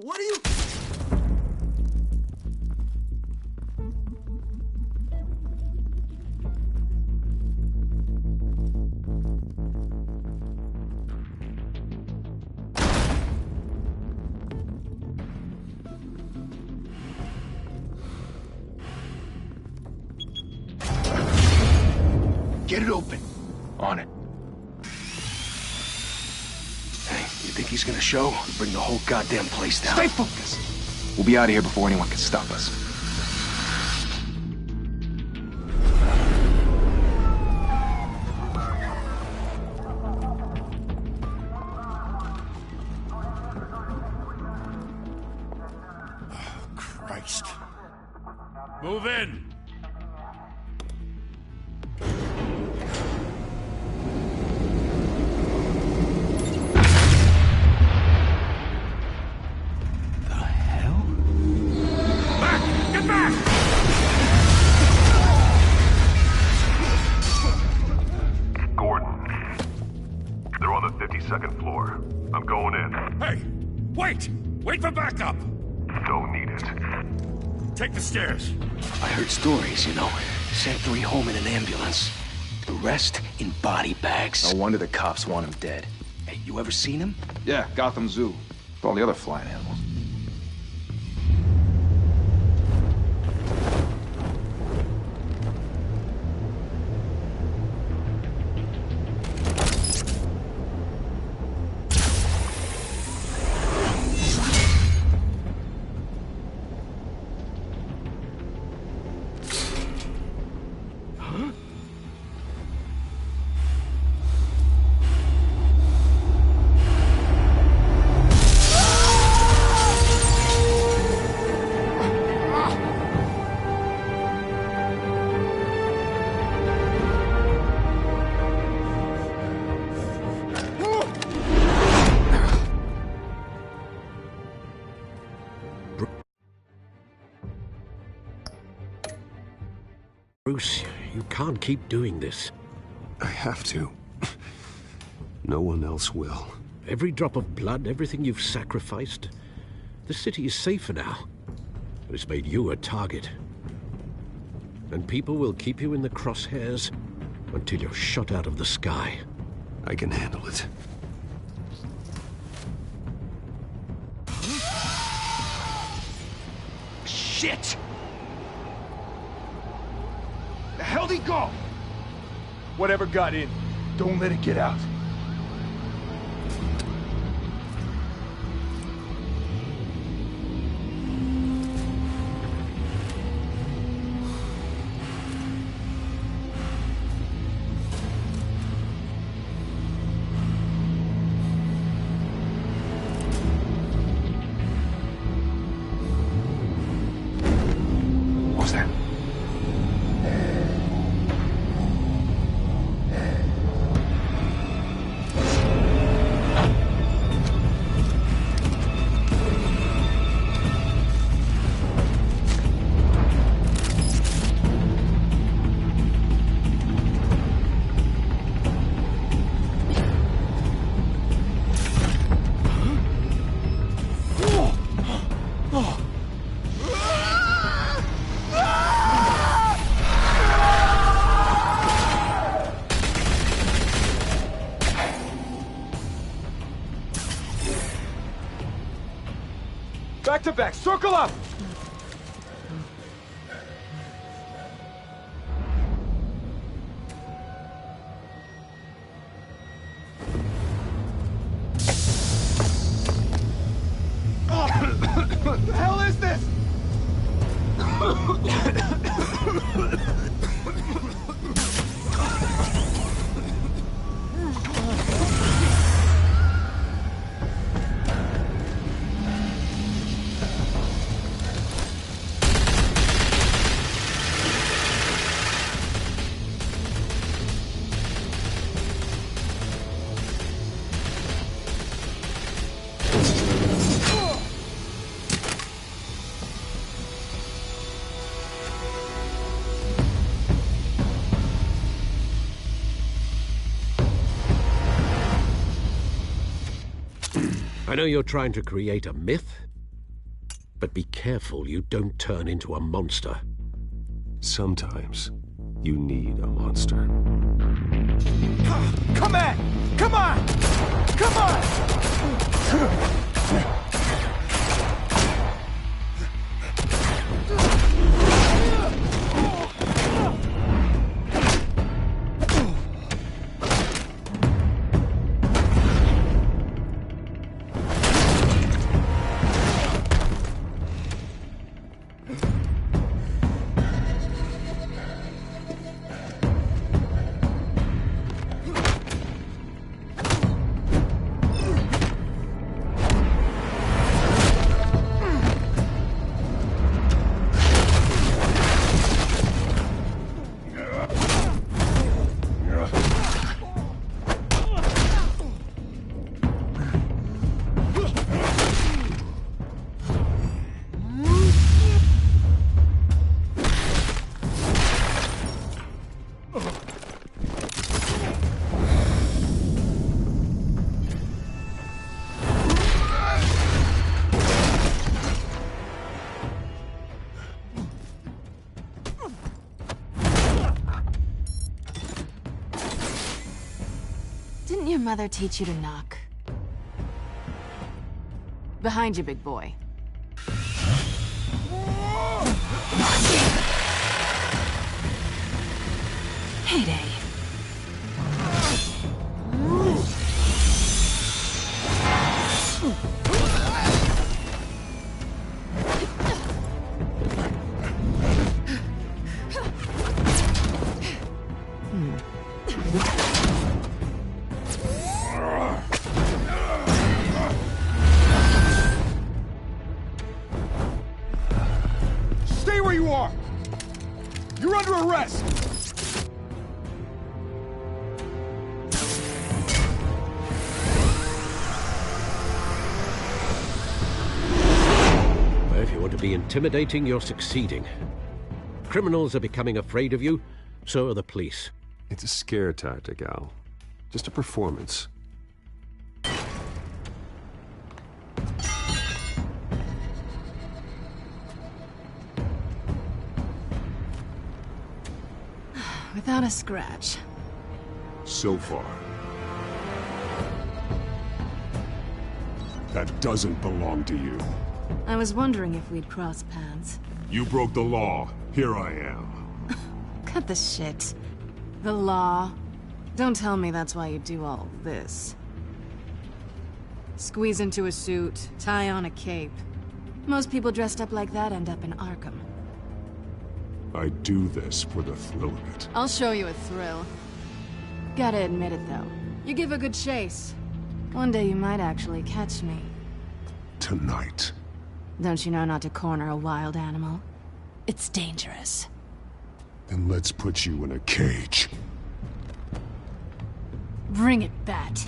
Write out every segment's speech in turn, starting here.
What are you... Get it open. On it. Hey, you think he's gonna show? Bring the whole goddamn place down. Stay focused. We'll be out of here before anyone can stop us. Oh, Christ. Move in! Second floor. I'm going in. Hey! Wait! Wait for backup! Don't need it. Take the stairs. I heard stories, you know. Sent 3 home in an ambulance. The rest in body bags. No wonder the cops want him dead. Hey, you ever seen him? Yeah, Gotham Zoo. With all the other flying animals. Bruce, you can't keep doing this. I have to. No one else will. Every drop of blood, everything you've sacrificed. The city is safer now. It's made you a target. And people will keep you in the crosshairs until you're shot out of the sky. I can handle it. Shit! The hell'd he go? Whatever got in, don't let it get out. What's that? Back to back, circle up! What the hell is this? I know you're trying to create a myth, But be careful you don't turn into a monster. Sometimes you need a monster. Come on! Come on! Come on! Didn't your mother teach you to knock? Behind you, big boy. Heyday. Stay where you are! You're under arrest! Well, if you want to be intimidating, you're succeeding. Criminals are becoming afraid of you, so are the police. It's a scare tactic, Al. Just a performance. Without a scratch. So far. That doesn't belong to you. I was wondering if we'd cross paths. You broke the law. Here I am. Cut the shit. The law. Don't tell me that's why you do all this. Squeeze into a suit, tie on a cape. Most people dressed up like that end up in Arkham. I do this for the thrill of it. I'll show you a thrill. Gotta admit it, though. You give a good chase. One day you might actually catch me. Tonight. Don't you know not to corner a wild animal? It's dangerous. Then let's put you in a cage. Bring it, Bat.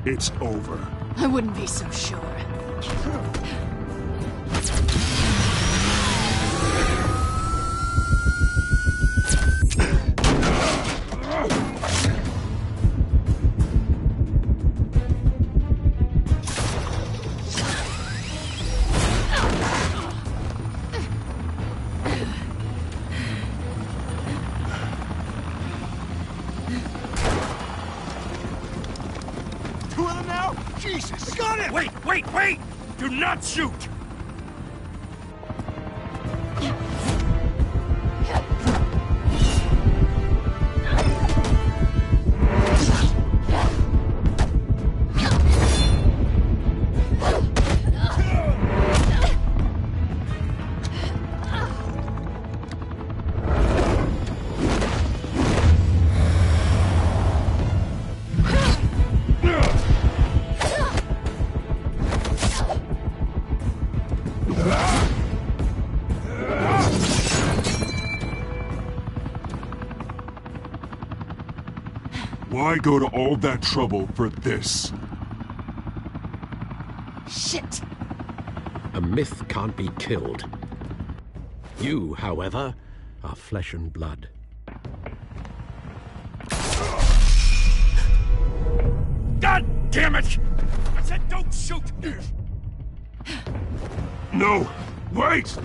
It's over. I wouldn't be so sure. got him! Wait! Do not shoot! Why go to all that trouble for this? Shit! A myth can't be killed. You, however, are flesh and blood. God damn it! I said don't shoot! No! Wait!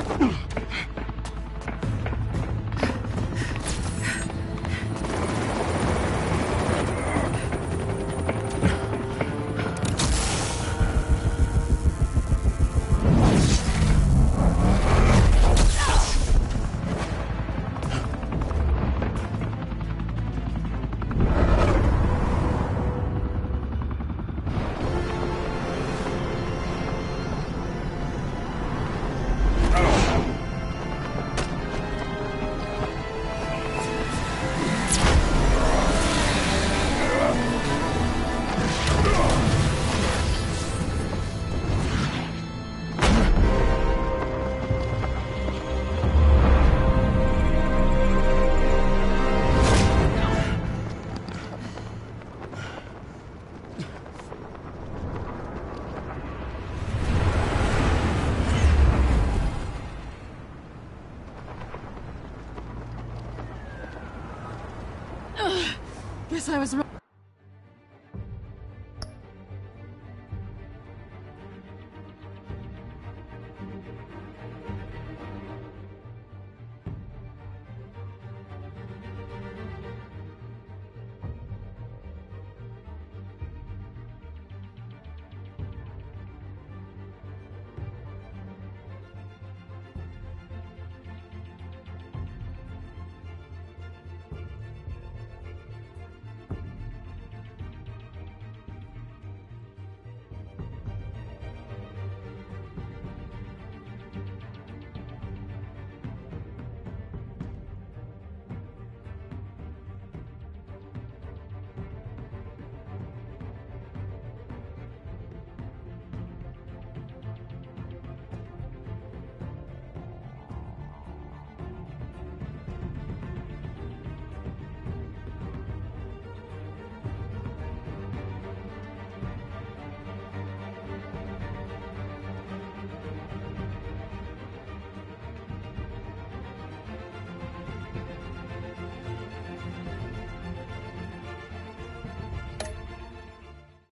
Guess I was wrong.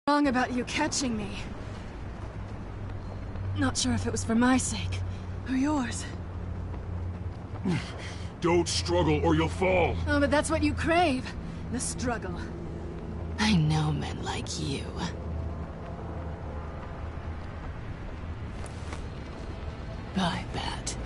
Wrong about you catching me. Not sure if it was for my sake, or yours. Don't struggle or you'll fall. Oh, but that's what you crave. The struggle. I know men like you. I bet.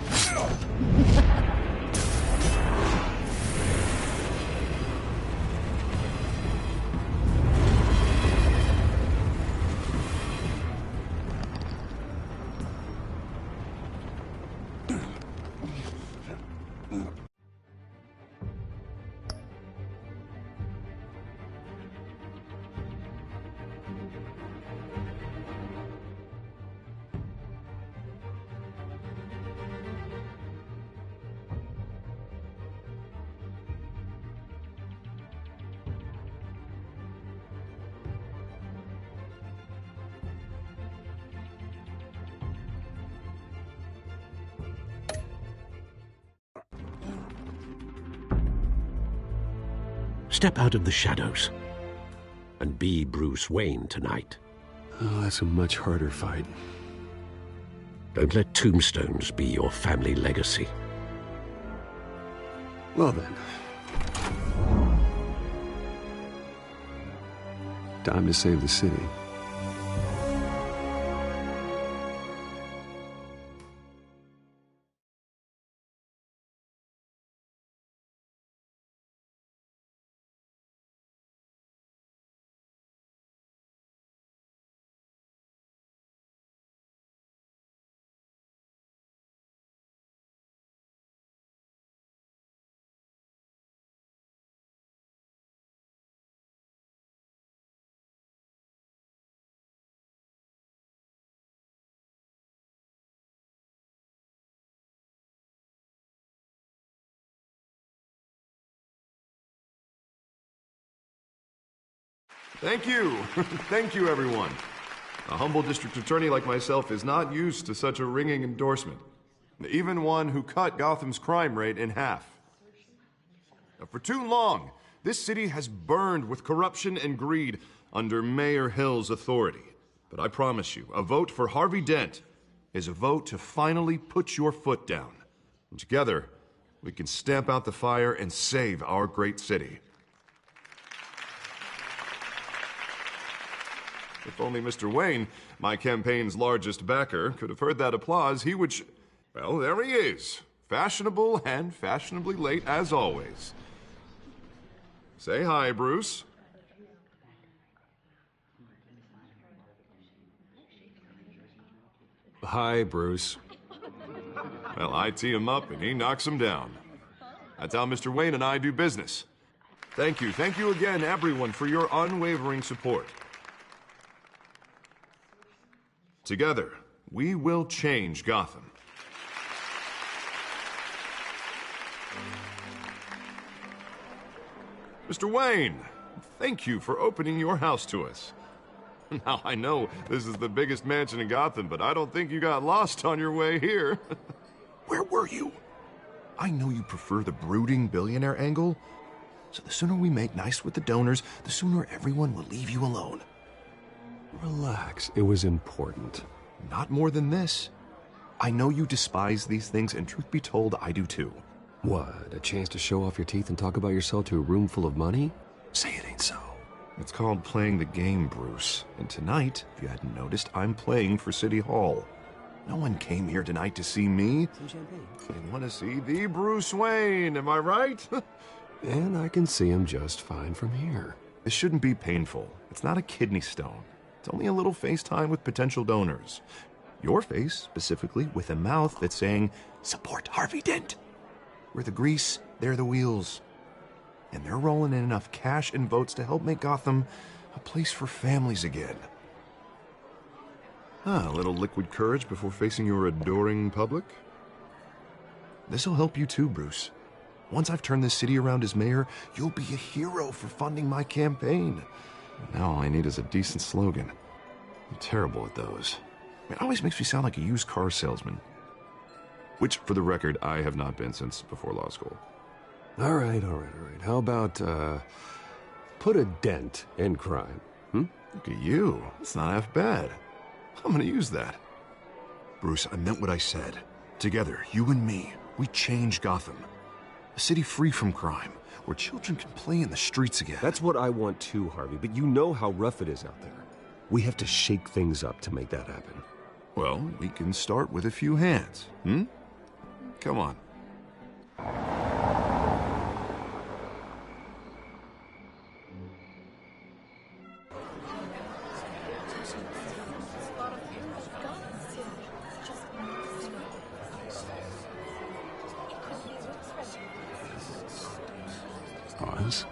Step out of the shadows and be Bruce Wayne tonight. Oh, that's a much harder fight. Don't let tombstones be your family legacy. Well then. Time to save the city. Thank you. Thank you, everyone. A humble district attorney like myself is not used to such a ringing endorsement. Even one who cut Gotham's crime rate in half. Now, for too long, this city has burned with corruption and greed under Mayor Hill's authority. But I promise you, a vote for Harvey Dent is a vote to finally put your foot down. And together, we can stamp out the fire and save our great city. If only Mr. Wayne, my campaign's largest backer, could have heard that applause, he would well, there he is. Fashionable and fashionably late as always. Say hi, Bruce. Hi, Bruce. Well, I tee him up and he knocks him down. That's how Mr. Wayne and I do business. Thank you again, everyone, for your unwavering support. Together, we will change Gotham. Mr. Wayne, thank you for opening your house to us. Now, I know this is the biggest mansion in Gotham, but I don't think you got lost on your way here. Where were you? I know you prefer the brooding billionaire angle, so the sooner we make nice with the donors, the sooner everyone will leave you alone. Relax, it was important. Not more than this. I know you despise these things, and truth be told, I do too. What, a chance to show off your teeth and talk about yourself to a room full of money? Say it ain't so. It's called playing the game, Bruce. And tonight, if you hadn't noticed, I'm playing for City Hall. No one came here tonight to see me. Some champagne. They want to see the Bruce Wayne, am I right? And I can see him just fine from here. This shouldn't be painful. It's not a kidney stone. It's only a little FaceTime with potential donors. Your face, specifically, with a mouth that's saying, support Harvey Dent. We're the grease, they're the wheels. And they're rolling in enough cash and votes to help make Gotham a place for families again. A little liquid courage before facing your adoring public. This'll help you too, Bruce. Once I've turned this city around as mayor, you'll be a hero for funding my campaign. Now all I need is a decent slogan. I'm terrible at those. It always makes me sound like a used car salesman. Which, for the record, I have not been since before law school. All right. How about, put a dent in crime, Look at you. It's not half bad. I'm gonna use that. Bruce, I meant what I said. Together, you and me, we change Gotham. A city free from crime, where children can play in the streets again. That's what I want too, Harvey, but you know how rough it is out there. We have to shake things up to make that happen. Well, we can start with a few hands, Come on. Oz?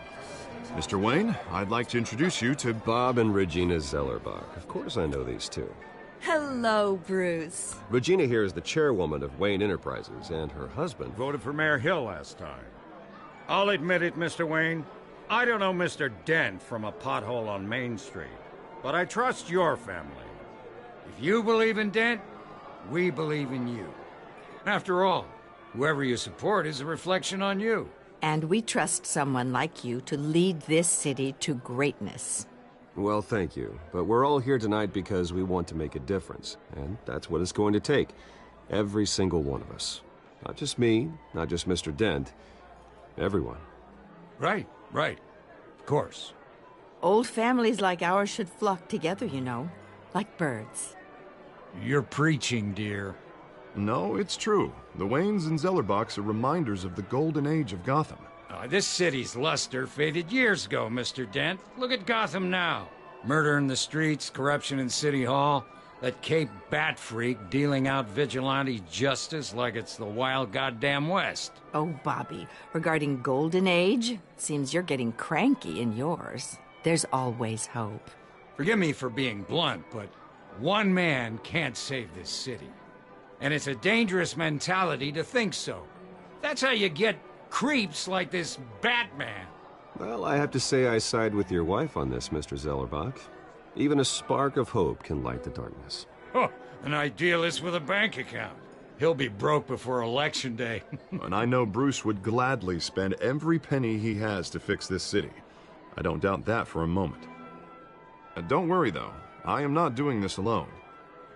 Mr. Wayne, I'd like to introduce you to Bob and Regina Zellerbach. Of course I know these two. Hello, Bruce. Regina here is the chairwoman of Wayne Enterprises, and her husband... Voted for Mayor Hill last time. I'll admit it, Mr. Wayne. I don't know Mr. Dent from a pothole on Main Street, but I trust your family. If you believe in Dent, we believe in you. After all, whoever you support is a reflection on you. And we trust someone like you to lead this city to greatness. Well, thank you. But we're all here tonight because we want to make a difference. And that's what it's going to take. Every single one of us. Not just me, not just Mr. Dent. Everyone. Right. Of course. Old families like ours should flock together, you know. Like birds. You're preaching, dear. No, it's true. The Waynes and Zellerbachs are reminders of the golden age of Gotham. This city's luster faded years ago, Mr. Dent. Look at Gotham now. Murder in the streets, corruption in City Hall, that Cape Bat freak dealing out vigilante justice like it's the wild goddamn West. Oh, Bobby, regarding Golden Age, seems you're getting cranky in yours. There's always hope. Forgive me for being blunt, but one man can't save this city. And it's a dangerous mentality to think so. That's how you get creeps like this Batman. Well, I have to say I side with your wife on this, Mr. Zellerbach. Even a spark of hope can light the darkness. Oh, an idealist with a bank account. He'll be broke before Election Day. And I know Bruce would gladly spend every penny he has to fix this city. I don't doubt that for a moment. Don't worry, though. I am not doing this alone.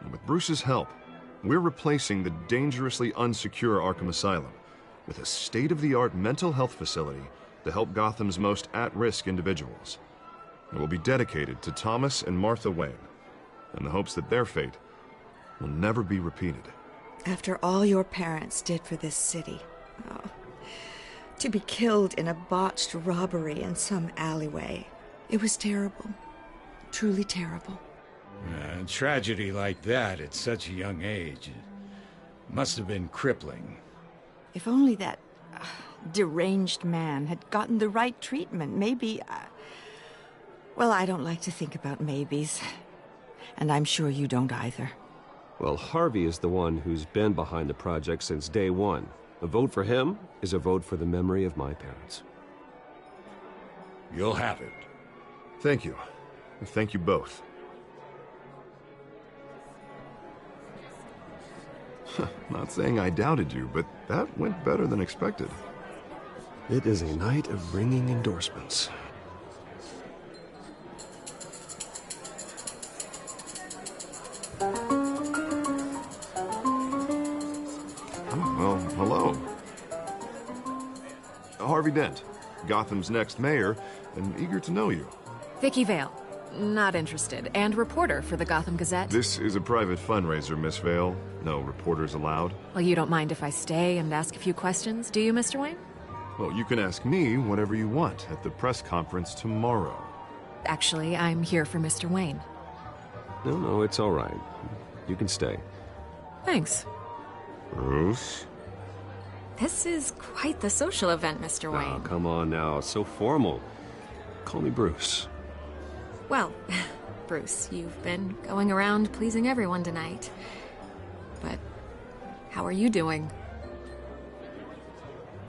And with Bruce's help, we're replacing the dangerously unsecure Arkham Asylum with a state-of-the-art mental health facility to help Gotham's most at-risk individuals. It will be dedicated to Thomas and Martha Wayne, in the hopes that their fate will never be repeated. After all your parents did for this city, to be killed in a botched robbery in some alleyway, it was terrible. Truly terrible. A tragedy like that at such a young age must have been crippling. If only that deranged man had gotten the right treatment, maybe... Well, I don't like to think about maybes. And I'm sure you don't either. Well, Harvey is the one who's been behind the project since day one. A vote for him is a vote for the memory of my parents. You'll have it. Thank you. Thank you both. Not saying I doubted you, but that went better than expected. It is a night of ringing endorsements. Well, hello. Harvey Dent, Gotham's next mayor, and eager to know you. Vicky Vale. Not interested. And reporter for the Gotham Gazette. This is a private fundraiser, Miss Vale. No reporters allowed. Well, you don't mind if I stay and ask a few questions, do you, Mr. Wayne? Well, you can ask me whatever you want at the press conference tomorrow. Actually, I'm here for Mr. Wayne. No, it's all right. You can stay. Thanks. Bruce? This is quite the social event, Mr. Wayne. Oh, come on now. It's so formal. Call me Bruce. Well, Bruce, you've been going around pleasing everyone tonight. But how are you doing?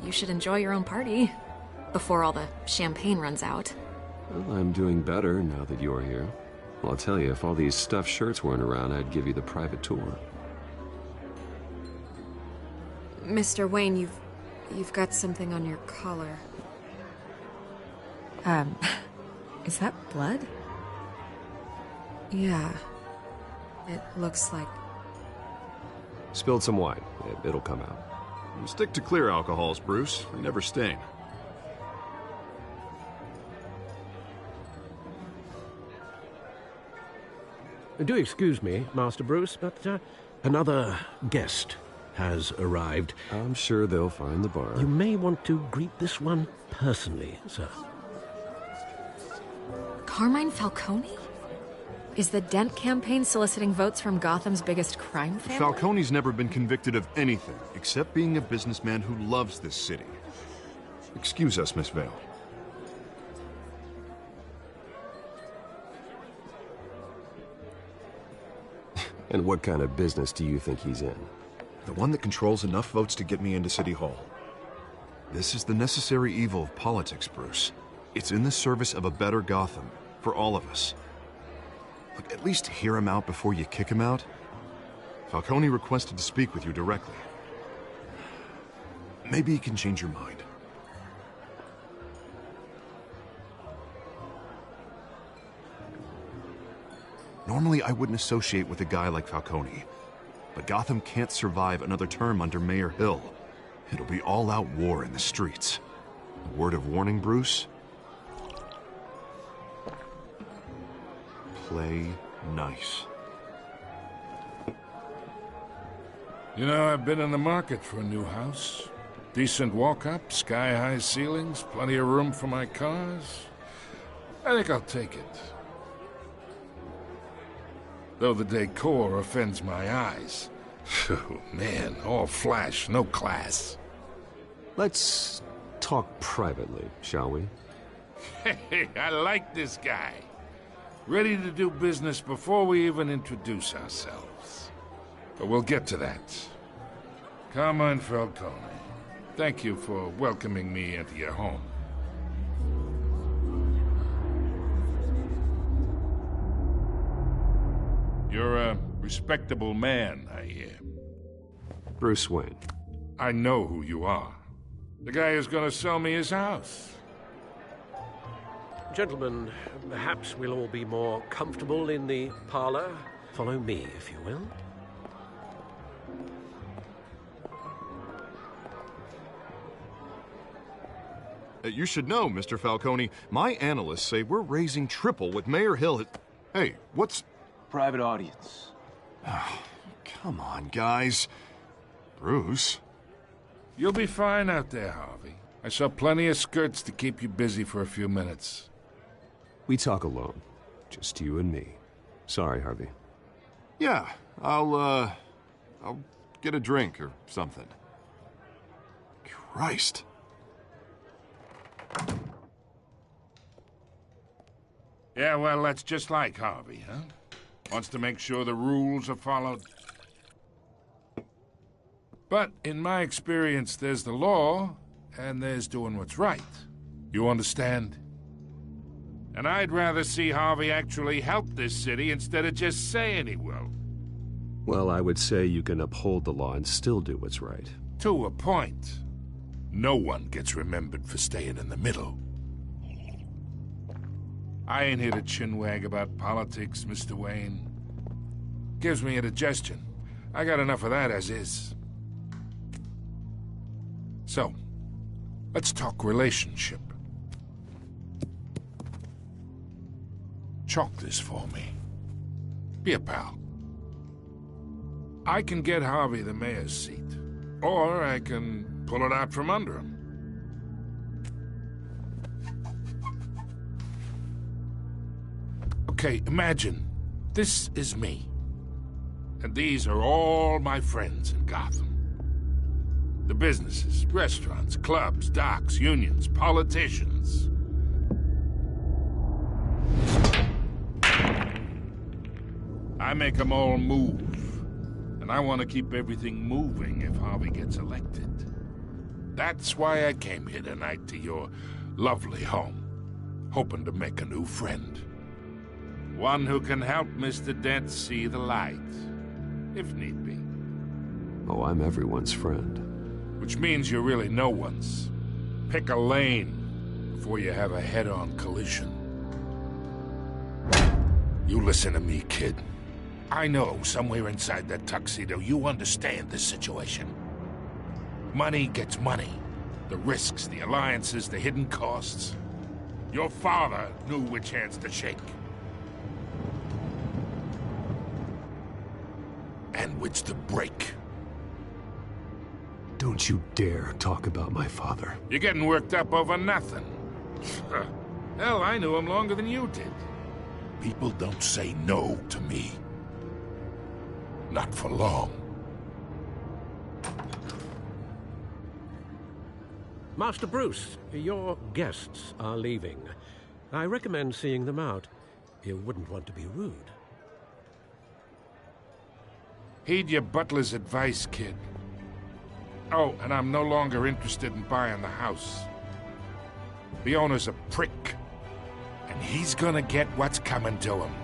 You should enjoy your own party before all the champagne runs out. Well, I'm doing better now that you're here. Well, I'll tell you, if all these stuffed shirts weren't around, I'd give you the private tour. Mr. Wayne, you've got something on your collar. Is that blood? Yeah. It looks like... Spilled some wine. It'll come out. Stick to clear alcohols, Bruce. They never stain. Do excuse me, Master Bruce, but another guest has arrived. I'm sure they'll find the bar. You may want to greet this one personally, sir. Carmine Falcone? Is the Dent campaign soliciting votes from Gotham's biggest crime family? Falcone's never been convicted of anything except being a businessman who loves this city. Excuse us, Miss Vale. And what kind of business do you think he's in? The one that controls enough votes to get me into City Hall. This is the necessary evil of politics, Bruce. It's in the service of a better Gotham, for all of us. Look, at least hear him out before you kick him out. Falcone requested to speak with you directly. Maybe he can change your mind. Normally, I wouldn't associate with a guy like Falcone. But Gotham can't survive another term under Mayor Hill. It'll be all-out war in the streets. A word of warning, Bruce? Play nice. You know, I've been in the market for a new house. Decent walk-up, sky-high ceilings, plenty of room for my cars. I think I'll take it. Though the decor offends my eyes. Oh, man, all flash, no class. Let's talk privately, shall we? Hey, I like this guy. Ready to do business before we even introduce ourselves. But we'll get to that. Carmine Falcone, thank you for welcoming me into your home. You're a respectable man, I hear. Bruce Wayne. I know who you are. The guy who's gonna sell me his house. Gentlemen, perhaps we'll all be more comfortable in the parlor. Follow me, if you will. You should know, Mr. Falcone, my analysts say we're raising triple what Mayor Hill had... Hey, what's... Private audience. Oh, come on, guys. Bruce? You'll be fine out there, Harvey. I saw plenty of skirts to keep you busy for a few minutes. We talk alone. Just you and me. Sorry, Harvey. Yeah, I'll get a drink or something. Christ. Yeah, well, that's just like Harvey, huh? Wants to make sure the rules are followed. But in my experience, there's the law, and there's doing what's right. You understand? And I'd rather see Harvey actually help this city instead of just saying he will. Well, I would say you can uphold the law and still do what's right. To a point. No one gets remembered for staying in the middle. I ain't here to chinwag about politics, Mr. Wayne. Gives me indigestion. I got enough of that as is. So, let's talk relationship. Chalk this for me. Be a pal. I can get Harvey the mayor's seat, or I can pull it out from under him. Okay, imagine this is me, and these are all my friends in Gotham. The businesses, restaurants, clubs, docks, unions, politicians. I make them all move. And I want to keep everything moving if Harvey gets elected. That's why I came here tonight to your lovely home, hoping to make a new friend. One who can help Mr. Dent see the light, if need be. Oh, I'm everyone's friend. Which means you're really no one's. Pick a lane before you have a head-on collision. You listen to me, kid. I know somewhere inside that tuxedo you understand this situation. Money gets money. The risks, the alliances, the hidden costs. Your father knew which hands to shake. And which to break. Don't you dare talk about my father. You're getting worked up over nothing. Hell, I knew him longer than you did. People don't say no to me. Not for long. Master Bruce, your guests are leaving. I recommend seeing them out. You wouldn't want to be rude. Heed your butler's advice, kid. Oh, and I'm no longer interested in buying the house. The owner's a prick, and he's gonna get what's coming to him.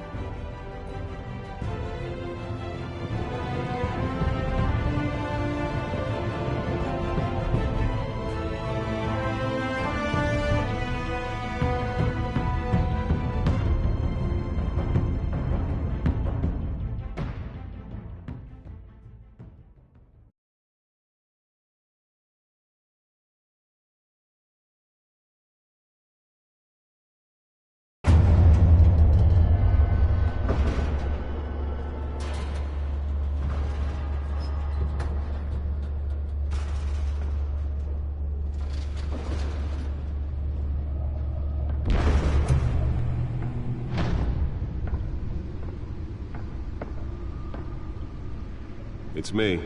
It's me.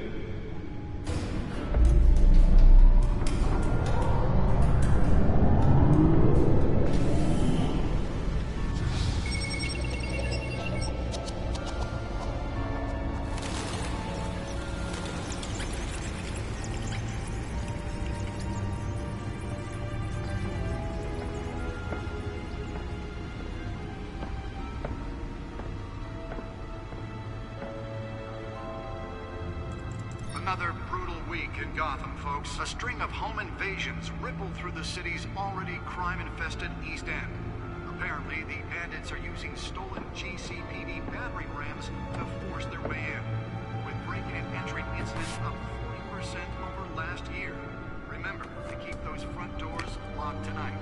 another brutal week in Gotham, folks. A string of home invasions rippled through the city's already crime-infested East End. Apparently, the bandits are using stolen GCPD battering rams to force their way in, with break-in and entry incidents up 40% over last year. Remember to keep those front doors locked tonight.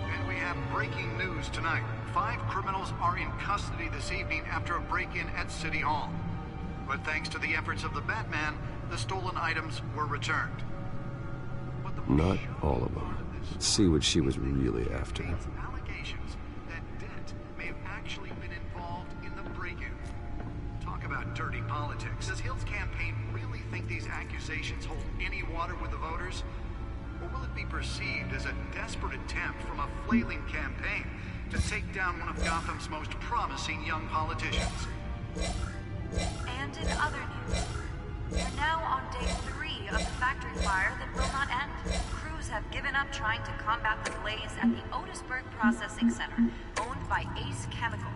And we have breaking news tonight. 5 criminals are in custody this evening after a break-in at City Hall. But thanks to the efforts of the Batman, the stolen items were returned. Not all of them. Let's see what she was really after. Allegations that Dent may have actually been involved in the break-in. Talk about dirty politics. Does Hill's campaign really think these accusations hold any water with the voters? Or will it be perceived as a desperate attempt from a flailing campaign to take down one of Gotham's most promising young politicians? And in other news, we're now on day 3 of the factory fire that will not end. Crews have given up trying to combat the blaze at the Otisburg Processing Center, owned by Ace Chemical.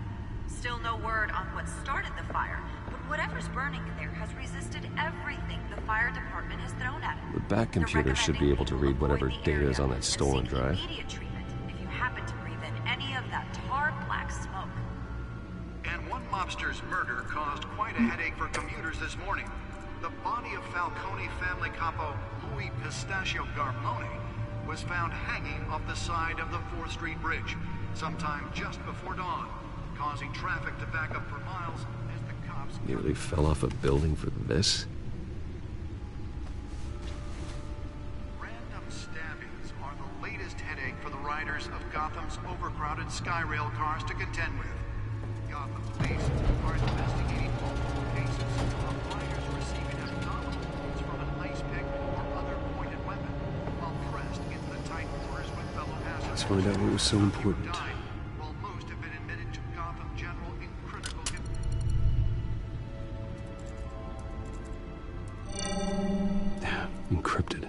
Still no word on what started the fire, but whatever's burning there has resisted everything the fire department has thrown at it. The back computer should be able to read whatever data is on that stolen drive. Immediate treatment if you happen to breathe in any of that tar black smoke. And one mobster's murder caused quite a headache for commuters this morning. The body of Falcone family capo Louis Pistachio Garmone was found hanging off the side of the 4th Street Bridge sometime just before dawn, causing traffic to back up for miles as the cops... Nearly fell off a building for this? Random stabbings are the latest headache for the riders of Gotham's overcrowded Skyrail cars to contend with. Gotham police are investigating multiple cases of riders receiving abdominal wounds from an ice pick or other pointed weapon while pressed into the tight quarters with fellow passengers. Let's find out what was so important. While most have been admitted to Gotham General in critical Encrypted.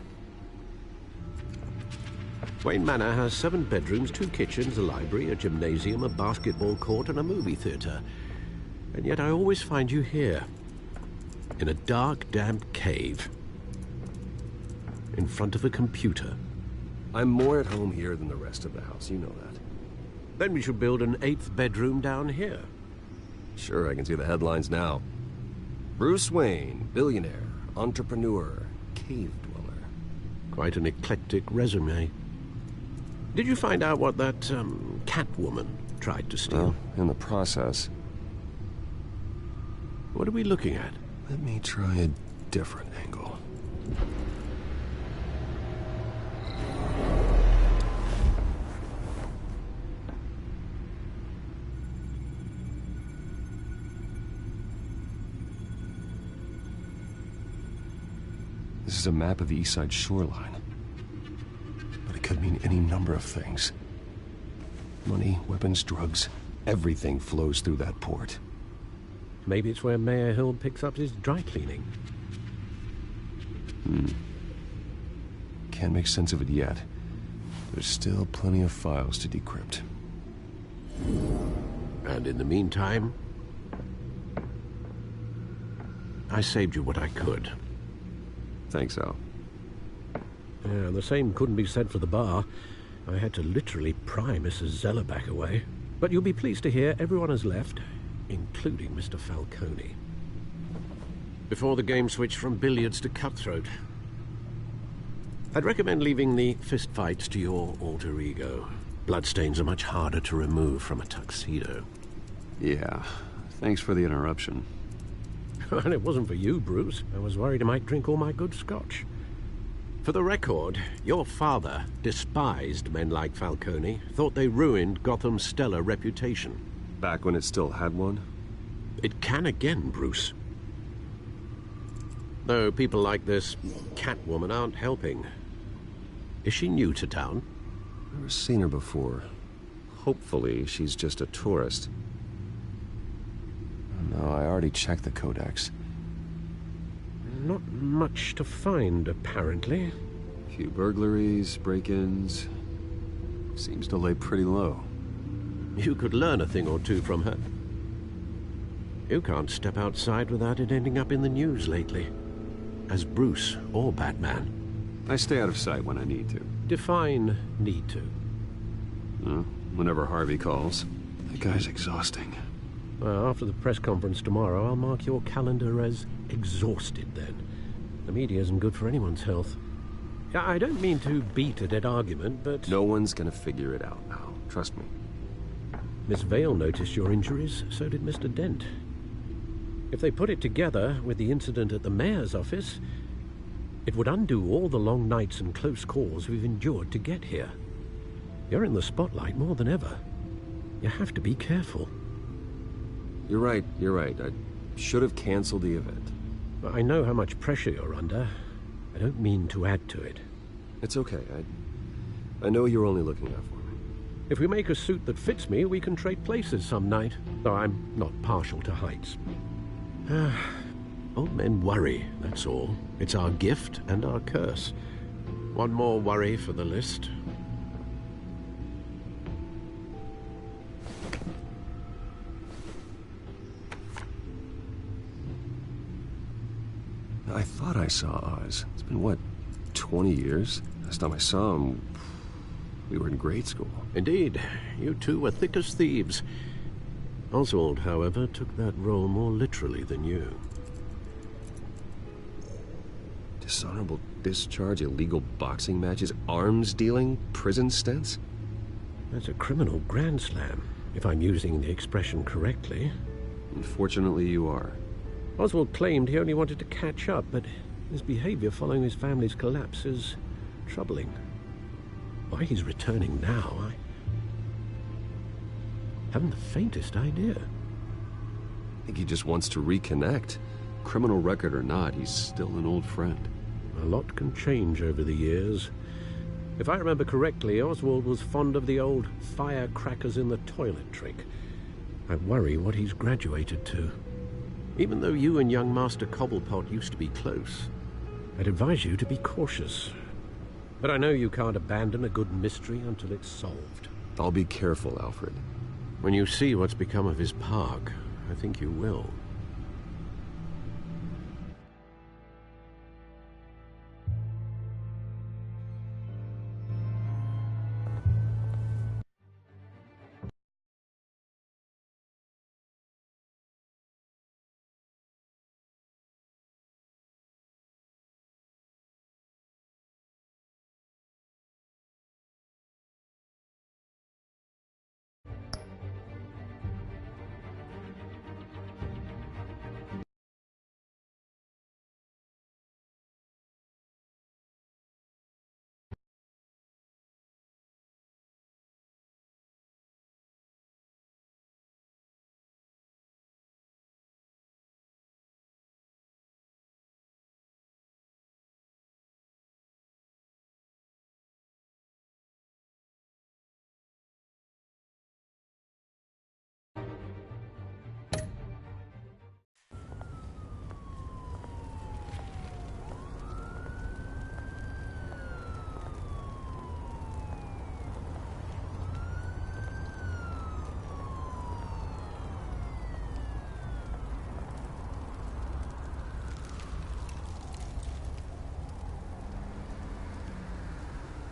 Wayne Manor has 7 bedrooms, 2 kitchens, a library, a gymnasium, a basketball court, and a movie theater. And yet I always find you here, in a dark, damp cave, in front of a computer. I'm more at home here than the rest of the house, you know that. Then we should build an 8th bedroom down here. Sure, I can see the headlines now. Bruce Wayne, billionaire, entrepreneur, cave dweller. Quite an eclectic resume. Did you find out what that, Catwoman tried to steal? Well, in the process. What are we looking at? Let me try a different angle. This is a map of the East Side shoreline. But it could mean any number of things. Money, weapons, drugs, everything flows through that port. Maybe it's where Mayor Hill picks up his dry cleaning. Can't make sense of it yet. There's still plenty of files to decrypt. And in the meantime, I saved you what I could. Thanks, Al. Yeah, the same couldn't be said for the bar. I had to literally pry Mrs. Zellerback away. But you'll be pleased to hear everyone has left, including Mr. Falcone. Before the game switched from billiards to cutthroat. I'd recommend leaving the fistfights to your alter ego. Bloodstains are much harder to remove from a tuxedo. Yeah, thanks for the interruption. And it wasn't for you, Bruce. I was worried I might drink all my good scotch. For the record, your father despised men like Falcone, thought they ruined Gotham's stellar reputation. Back when it still had one? It can again, Bruce. Though people like this Catwoman aren't helping. Is she new to town? Never seen her before. Hopefully she's just a tourist. No, I already checked the codex. Not much to find, apparently. A few burglaries, break-ins. Seems to lay pretty low. You could learn a thing or two from her. You can't step outside without it ending up in the news lately. As Bruce or Batman. I stay out of sight when I need to. Define need to. Whenever Harvey calls. That guy's exhausting. Well, after the press conference tomorrow, I'll mark your calendar as exhausted then. The media isn't good for anyone's health. I don't mean to beat a dead argument, but... No one's gonna figure it out now. Trust me. Miss Vale noticed your injuries, so did Mr. Dent. If they put it together with the incident at the mayor's office, it would undo all the long nights and close calls we've endured to get here. You're in the spotlight more than ever. You have to be careful. You're right. I should have canceled the event. I know how much pressure you're under. I don't mean to add to it. It's okay. I know you're only looking out for me. If we make a suit that fits me, we can trade places some night. Though I'm not partial to heights. Old men worry, that's all. It's our gift and our curse. One more worry for the list. I thought I saw Oz. It's been, what, 20 years? Last time I saw him, we were in grade school. Indeed. You two were thick as thieves. Oswald, however, took that role more literally than you. Dishonorable discharge, illegal boxing matches, arms dealing, prison stints? That's a criminal grand slam, if I'm using the expression correctly. Unfortunately, you are. Oswald claimed he only wanted to catch up, but his behavior following his family's collapse is troubling. Why he's returning now, I haven't the faintest idea. I think he just wants to reconnect. Criminal record or not, he's still an old friend. A lot can change over the years. If I remember correctly, Oswald was fond of the old firecrackers in the toilet trick. I worry what he's graduated to. Even though you and young Master Cobblepot used to be close, I'd advise you to be cautious. But I know you can't abandon a good mystery until it's solved. I'll be careful, Alfred. When you see what's become of his park, I think you will.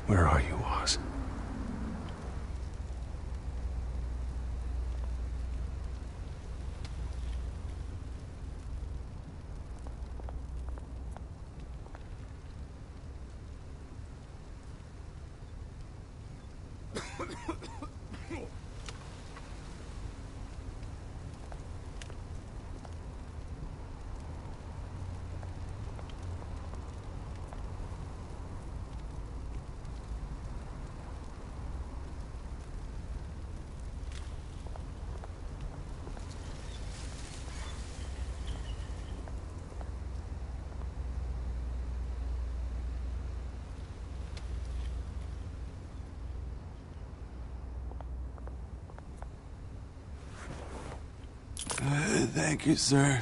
Where are you, Oz? Thank you, sir.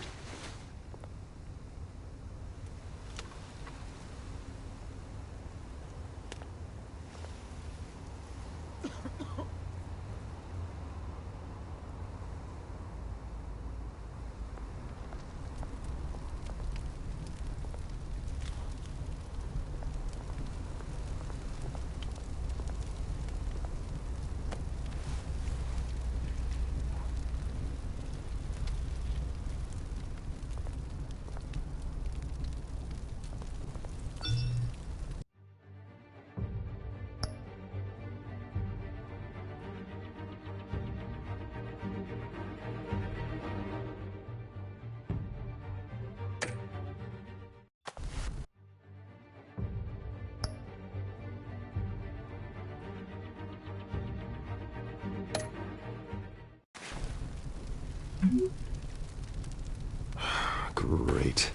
Great.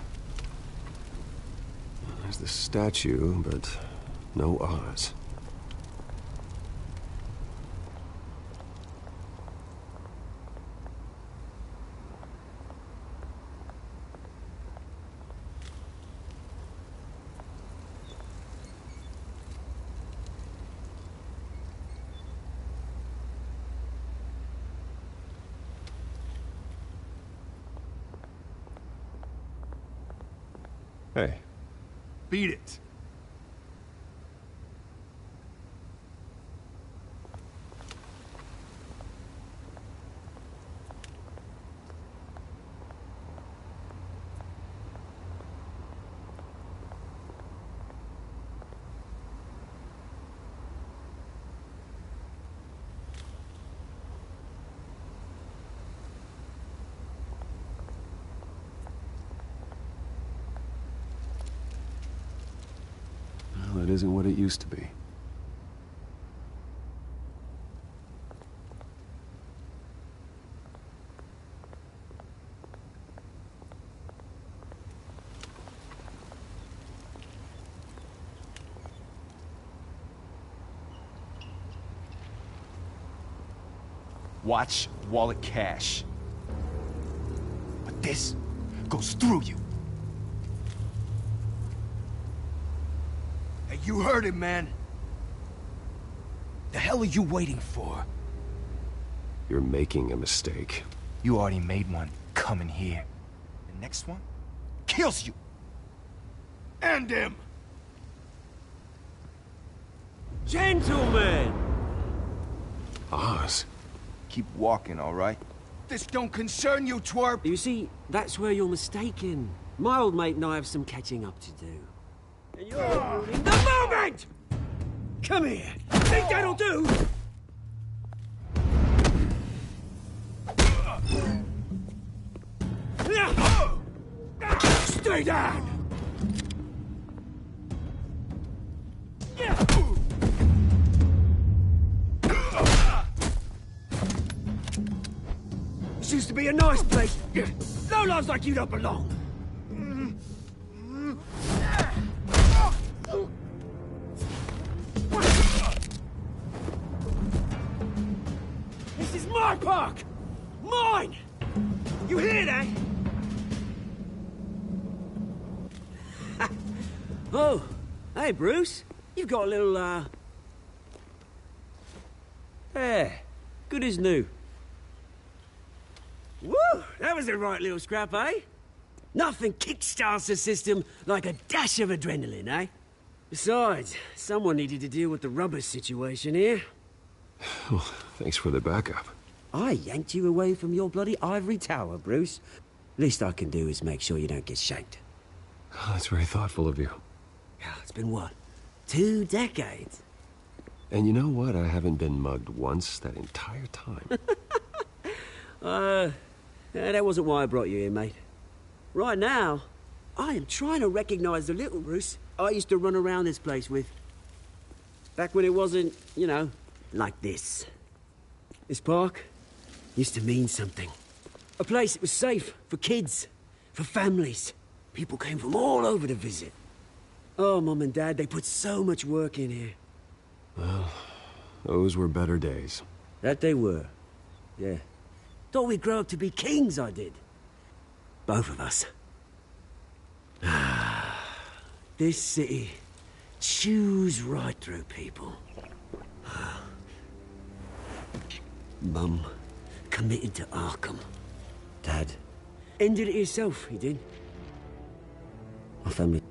There's the statue, but no Oz. Hey. Beat it. Well, it isn't what it used to be. Watch wallet cash. But this goes through you. Hey, you heard it, man. The hell are you waiting for? You're making a mistake. You already made one coming here. The next one kills you. And him. Gentlemen! Oz. Keep walking, all right? This don't concern you, twerp! You see, that's where you're mistaken. My old mate and I have some catching up to do. And you're ruining the moment! Come here! Think that'll do? Stay down! This used to be a nice place. No lives like you don't belong. This is my park! Mine! You hear that? Oh, hey, Bruce. You've got a little, There. Good as new. Woo! That was a right little scrap, eh? Nothing kickstarts the system like a dash of adrenaline, eh? Besides, someone needed to deal with the rubber situation here. Well, thanks for the backup. I yanked you away from your bloody ivory tower, Bruce. Least I can do is make sure you don't get shanked. Oh, that's very thoughtful of you. Yeah, it's been what? 2 decades? And you know what? I haven't been mugged once that entire time. That wasn't why I brought you here, mate. Right now, I am trying to recognize the little Bruce I used to run around this place with. Back when it wasn't, you know, like this. This park used to mean something. A place that was safe for kids, for families. People came from all over to visit. Oh, Mum and Dad, they put so much work in here. Well, those were better days. That they were. Yeah. Thought we'd grow up to be kings, I did. Both of us. This city chews right through people. Mum committed to Arkham. Dad ended it himself, he did. My family